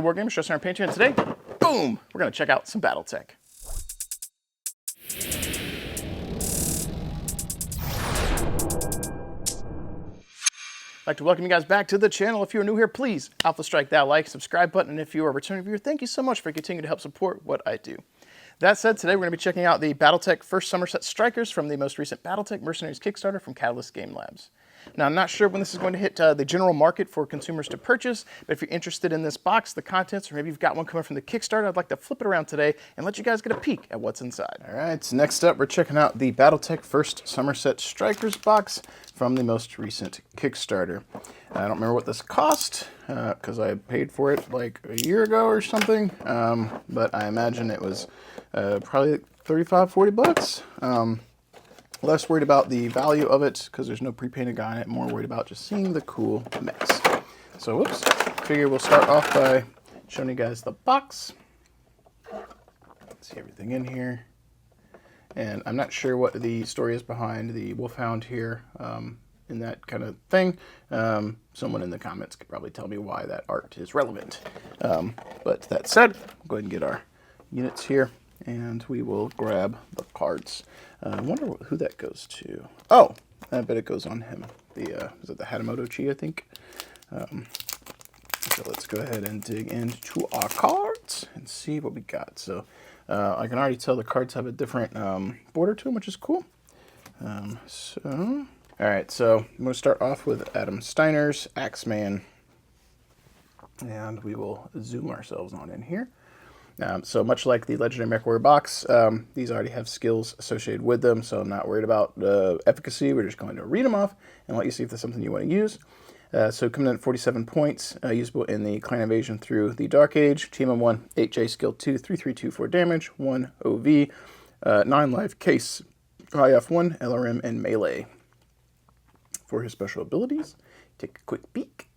War Gamers, just on our Patreon today. Boom! We're going to check out some Battletech. I'd like to welcome you guys back to the channel. If you are new here, please alpha strike that like, subscribe button, and if you are a returning viewer, thank you so much for continuing to help support what I do. That said, today we're going to be checking out the Battletech First Somerset Strikers from the most recent Battletech Mercenaries Kickstarter from Catalyst Game Labs. Now, I'm not sure when this is going to hit the general market for consumers to purchase, but if you're interested in this box, the contents, or maybe you've got one coming from the Kickstarter, I'd like to flip it around today and let you guys get a peek at what's inside. All right, so next up, we're checking out the Battletech First Somerset Strikers box from the most recent Kickstarter. I don't remember what this cost, because I paid for it like a year ago or something, but I imagine it was probably 35, 40 bucks. Less worried about the value of it because there's no pre-painted guy on it. More worried about just seeing the cool mix. So, whoops. Figure we'll start off by showing you guys the box. See everything in here. And I'm not sure what the story is behind the Wolfhound here in that kind of thing. Someone in the comments could probably tell me why that art is relevant. But that said, we'll go ahead and get our units here. And we will grab the cards. I wonder who that goes to. Oh, I bet it goes on him. Is it the Hatamoto Chi, I think? So let's go ahead and dig into our cards and see what we got. So I can already tell the cards have a different border to them, which is cool. All right, so I'm going to start off with Adam Steiner's Axeman. And we will zoom ourselves on in here. So much like the Legendary MechWarrior box, these already have skills associated with them, so I'm not worried about efficacy. We're just going to read them off and let you see if there's something you want to use. So coming in at 47 points, usable in the Clan Invasion through the Dark Age. Team of 1, 8J, skill 2, 3/3/2/4 damage, 1 OV, 9 life, case, IF1, LRM, and melee. For his special abilities, take a quick peek.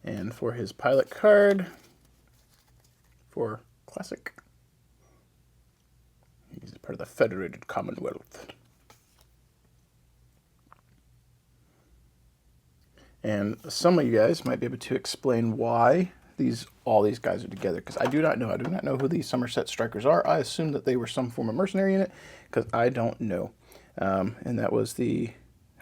And for his pilot card, for Classic, he's part of the Federated Commonwealth. And some of you guys might be able to explain why all these guys are together, because I do not know. I do not know who these Somerset Strikers are. I assume that they were some form of mercenary unit, because I don't know. And that was the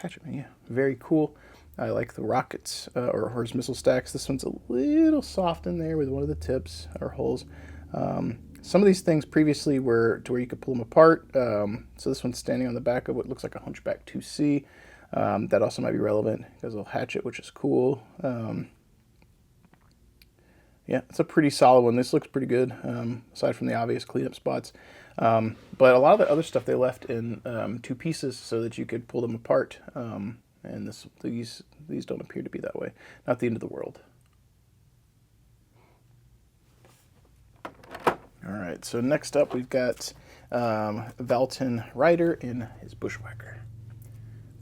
Hatchetman. Yeah, very cool. I like the rockets, or his missile stacks. This one's a little soft in there with one of the tips, or holes. Some of these things previously were to where you could pull them apart. So this one's standing on the back of what looks like a Hunchback 2C. That also might be relevant. There's a little hatchet, which is cool. Yeah, it's a pretty solid one. This looks pretty good, aside from the obvious cleanup spots. But a lot of the other stuff they left in 2 pieces so that you could pull them apart. And these don't appear to be that way. Not the end of the world. All right, so next up we've got Valton Ryder in his Bushwhacker.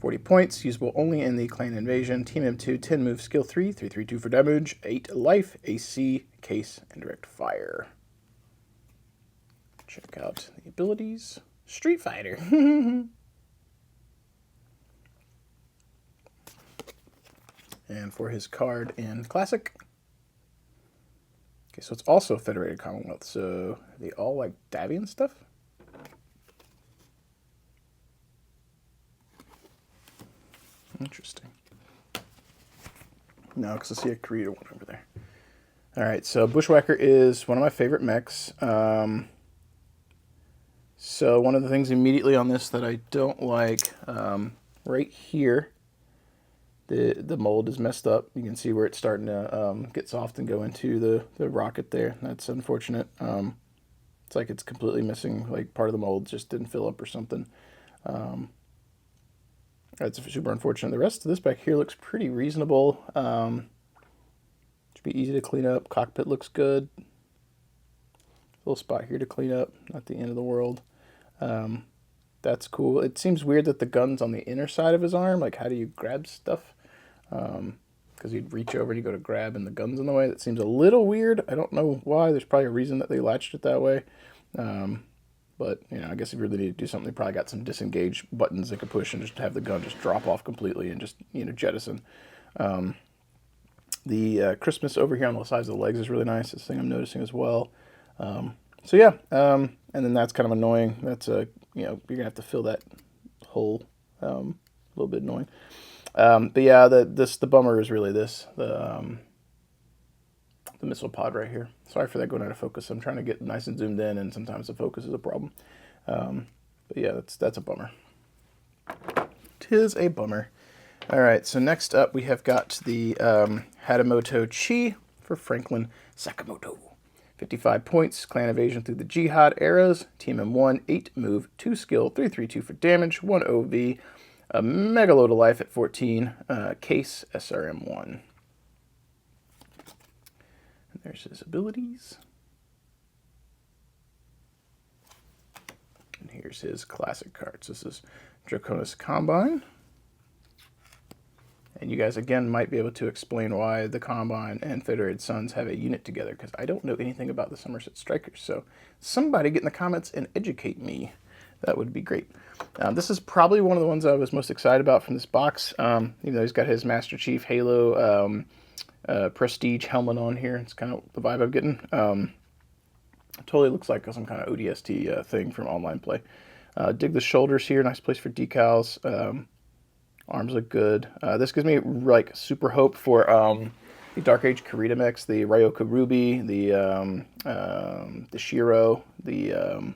40 points, usable only in the Clan Invasion. Team M2, 10 move, skill 3, 3/3/2 for damage, 8 life, AC, case, and direct fire. Check out the abilities. Street Fighter. And for his card in Classic. Okay, so it's also Federated Commonwealth. So are they all like Davian stuff? Interesting. No, because I see a Creator one over there. All right, so Bushwhacker is one of my favorite mechs. So one of the things immediately on this that I don't like, right here, the mold is messed up. You can see where it's starting to get soft and go into the rocket there. That's unfortunate. It's like it's completely missing, like part of the mold just didn't fill up or something. That's super unfortunate. The rest of this back here looks pretty reasonable. Should be easy to clean up. Cockpit looks good. Little spot here to clean up. Not the end of the world. That's cool. It seems weird that the gun's on the inner side of his arm. Like, how do you grab stuff? Because you'd reach over and you go to grab and the gun's in the way. That seems a little weird. I don't know why. There's probably a reason that they latched it that way. But, you know, I guess if you really need to do something, they probably got some disengage buttons they could push and just have the gun just drop off completely and just, you know, jettison. The Christmas over here on the sides of the legs is really nice. This thing I'm noticing as well. So yeah, and then that's kind of annoying. That's you're gonna have to fill that hole. A little bit annoying. But yeah, the bummer is really the missile pod right here. Sorry for that going out of focus. I'm trying to get nice and zoomed in, and sometimes the focus is a problem. But yeah, that's a bummer. Tis a bummer. All right, so next up we have got the Hatamoto Chi for Franklin Sakamoto. 55 points, clan evasion through the Jihad eras, TMM1, 8 move, 2 skill, 332 for damage, 1 OV, a mega load of life at 14, case SRM1. And there's his abilities. And here's his classic cards. This is Draconis Combine. And you guys, again, might be able to explain why the Combine and Federated Sons have a unit together, because I don't know anything about the Somerset Strikers. So somebody get in the comments and educate me. That would be great. This is probably one of the ones I was most excited about from this box. Even though he's got his Master Chief Halo Prestige helmet on here. It's kind of the vibe I'm getting. Totally looks like some kind of ODST thing from online play. Dig the shoulders here. Nice place for decals. Arms look good. This gives me like super hope for the Dark Age Kurita mix, the Ryoka Ruby, the Shiro, the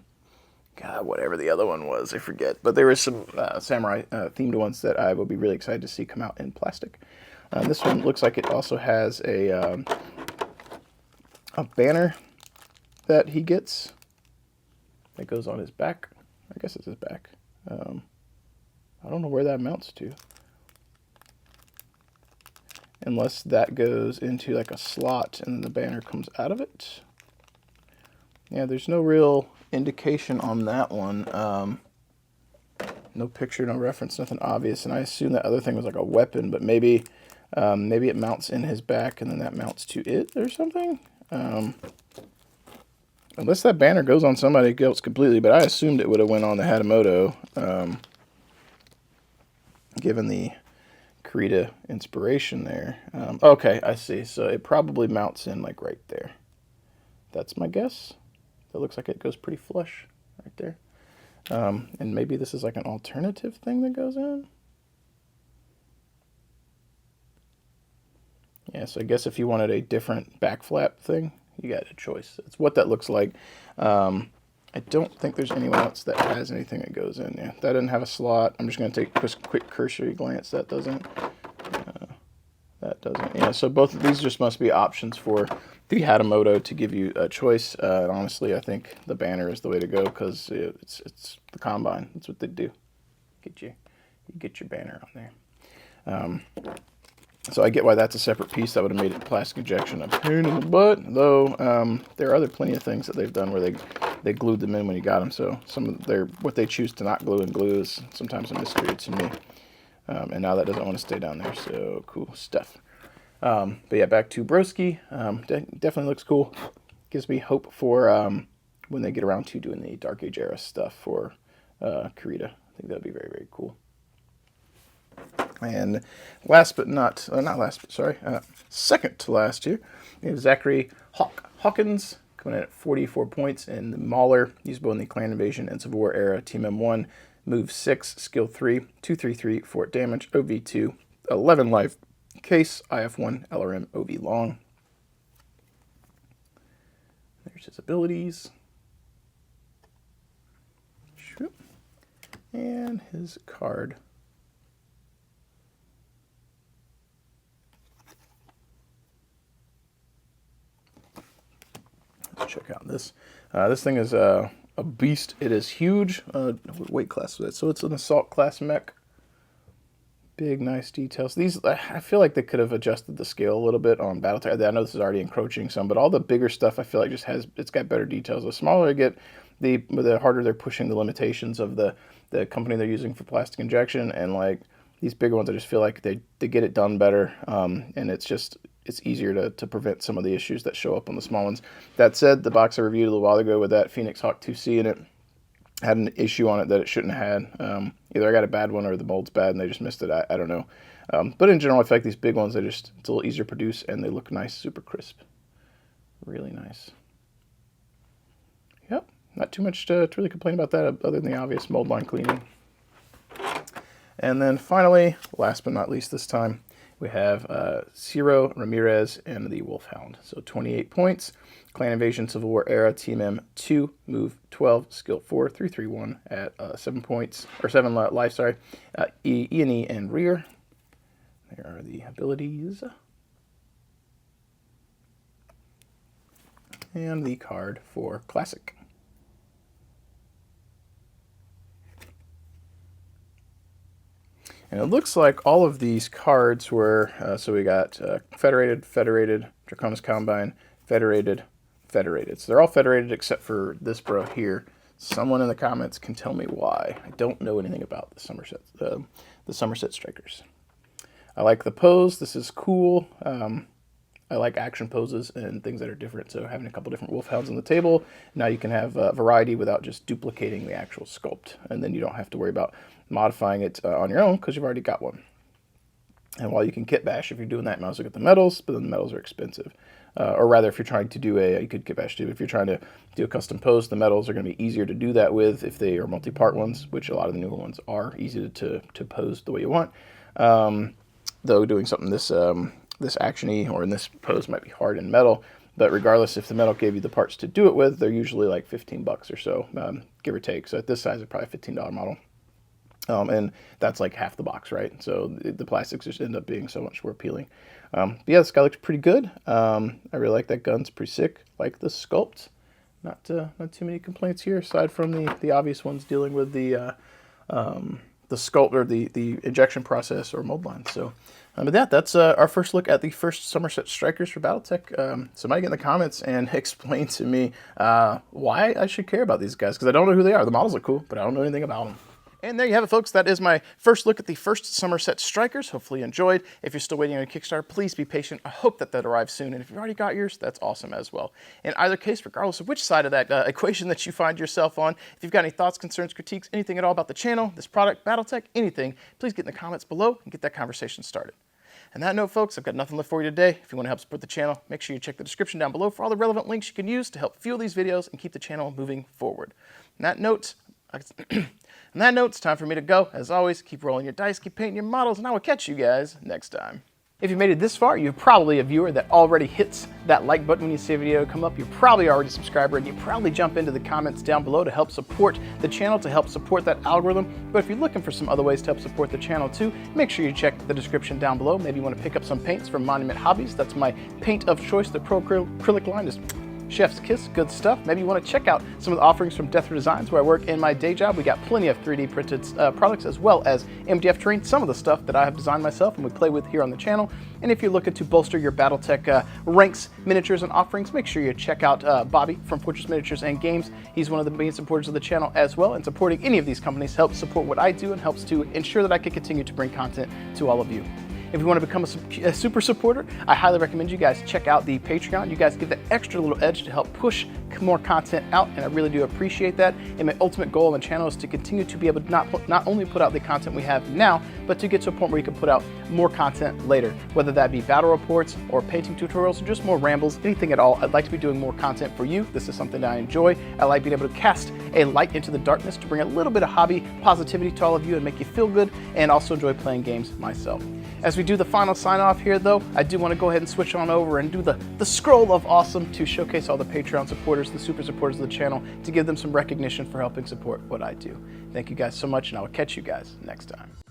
God, whatever the other one was, I forget. But there is some samurai themed ones that I will be really excited to see come out in plastic. This one looks like it also has a banner that he gets that goes on his back. I guess it's his back. I don't know where that mounts to. Unless that goes into like a slot and the banner comes out of it. Yeah, there's no real indication on that one. No picture, no reference, nothing obvious. And I assume that other thing was like a weapon, but maybe it mounts in his back and then that mounts to it or something. Unless that banner goes on somebody else completely, but I assumed it would have went on the Hatamoto. Given the Kurita inspiration there. Okay, I see. So it probably mounts in like right there. That's my guess. That looks like it goes pretty flush right there. And maybe this is like an alternative thing that goes in. Yeah, so I guess if you wanted a different back flap thing, you got a choice. It's what that looks like. I don't think there's anyone else that has anything that goes in there. That doesn't have a slot. I'm just going to take a quick cursory glance. That doesn't. Yeah, so both of these just must be options for the Hatamoto to give you a choice. And honestly, I think the banner is the way to go because it's the Combine. That's what they do. You get your banner on there. So I get why that's a separate piece. That would have made it plastic injection a pain in the butt. Though there are plenty of things that they've done where they glued them in when you got them. So some of what they choose to not glue and glue is sometimes a mystery to me. And now that doesn't want to stay down there. So cool stuff. But yeah, back to Broski. Definitely looks cool. Gives me hope for when they get around to doing the Dark Age era stuff for Kurita. I think that'd be very, very cool. And last but second to last year, we have Zachary Hawkins coming in at 44 points in the Mauler, used both in the Clan Invasion and Civil War era. Team M1, move 6, skill 3, 233 for damage, OV2, 11 life, case, IF1, LRM, OV long. There's his abilities. And his card. Let's check out this. This thing is a beast. It is huge. What weight class is it? So it's an assault class mech. Big, nice details. These, I feel like they could have adjusted the scale a little bit on Battletech. I know this is already encroaching some, but all the bigger stuff I feel like it's got better details. The smaller I get, the harder they're pushing the limitations of the company they're using for plastic injection. And like these bigger ones, I just feel like they get it done better. And it's easier to prevent some of the issues that show up on the small ones. That said, the box I reviewed a little while ago with that Phoenix Hawk 2C in it had an issue on it that it shouldn't have had. Either I got a bad one or the mold's bad and they just missed it. I don't know. But in general, I feel like these big ones, it's a little easier to produce and they look nice, super crisp. Really nice. Yep, not too much to really complain about that other than the obvious mold line cleaning. And then finally, last but not least this time, we have Ciro Ramirez and the Wolfhound. So 28 points. Clan Invasion Civil War era, Team M 2, Move 12, Skill 4, 331 at 7 points, or 7 life, sorry. E and E and rear. There are the abilities. And the card for Classic. And it looks like all of these cards were, so we got Federated, Draconis Combine, Federated. So they're all Federated except for this bro here. Someone in the comments can tell me why. I don't know anything about the Somerset Strikers. I like the pose. This is cool. I like action poses and things that are different. So having a couple different Wolfhounds on the table, now you can have variety without just duplicating the actual sculpt. And then you don't have to worry about modifying it on your own because you've already got one. And while you can kit bash if you're doing that, you might as well get the medals, but then the medals are expensive. Or rather, if you're trying to do you could kit bash too. If you're trying to do a custom pose, the medals are going to be easier to do that with if they are multi-part ones, which a lot of the newer ones are easy to pose the way you want. Though doing something this action-y or in this pose might be hard in metal, but regardless, if the metal gave you the parts to do it with, they're usually like 15 bucks or so, give or take. So at this size, it's probably a $15 model. And that's like half the box, right? So the plastics just end up being so much more appealing. But yeah, this guy looks pretty good. I really like that gun. It's pretty sick. Like the sculpt. Not too many complaints here, aside from the obvious ones dealing with the sculpt or the injection process or mold line. So but that's our first look at the first Somerset Strikers for Battletech. Somebody get in the comments and explain to me why I should care about these guys, because I don't know who they are. The models are cool, but I don't know anything about them. And there you have it, folks. That is my first look at the first Somerset Strikers. Hopefully you enjoyed. If you're still waiting on a Kickstarter, please be patient. I hope that arrives soon. And if you've already got yours, that's awesome as well. In either case, regardless of which side of that equation that you find yourself on, if you've got any thoughts, concerns, critiques, anything at all about the channel, this product, Battletech, anything, please get in the comments below and get that conversation started. On that note, folks, I've got nothing left for you today. If you want to help support the channel, make sure you check the description down below for all the relevant links you can use to help fuel these videos and keep the channel moving forward. On that note, it's time for me to go. As always, keep rolling your dice, keep painting your models, and I will catch you guys next time. If you made it this far, you're probably a viewer that already hits that like button when you see a video come up. You're probably already a subscriber, and you probably jump into the comments down below to help support the channel, to help support that algorithm. But if you're looking for some other ways to help support the channel too, make sure you check the description down below. Maybe you want to pick up some paints from Monument Hobbies. That's my paint of choice. The Pro Acrylic line is chef's kiss, good stuff. Maybe you want to check out some of the offerings from Death Designs, where I work in my day job. We got plenty of 3D printed products, as well as MDF terrain, some of the stuff that I have designed myself and we play with here on the channel. And if you're looking to bolster your Battletech ranks, miniatures, and offerings, make sure you check out Bobby from Fortress Miniatures and Games. He's one of the main supporters of the channel as well, and supporting any of these companies helps support what I do and helps to ensure that I can continue to bring content to all of you. If you want to become a super supporter, I highly recommend you guys check out the Patreon. You guys give that extra little edge to help push more content out, and I really do appreciate that. And my ultimate goal on the channel is to continue to be able to not only put out the content we have now, but to get to a point where you can put out more content later, whether that be battle reports or painting tutorials or just more rambles, anything at all. I'd like to be doing more content for you. This is something that I enjoy. I like being able to cast a light into the darkness to bring a little bit of hobby positivity to all of you and make you feel good, and also enjoy playing games myself. As we do the final sign off here though, I do want to go ahead and switch on over and do the scroll of awesome to showcase all the Patreon supporters, the super supporters of the channel, to give them some recognition for helping support what I do. Thank you guys so much, and I will catch you guys next time.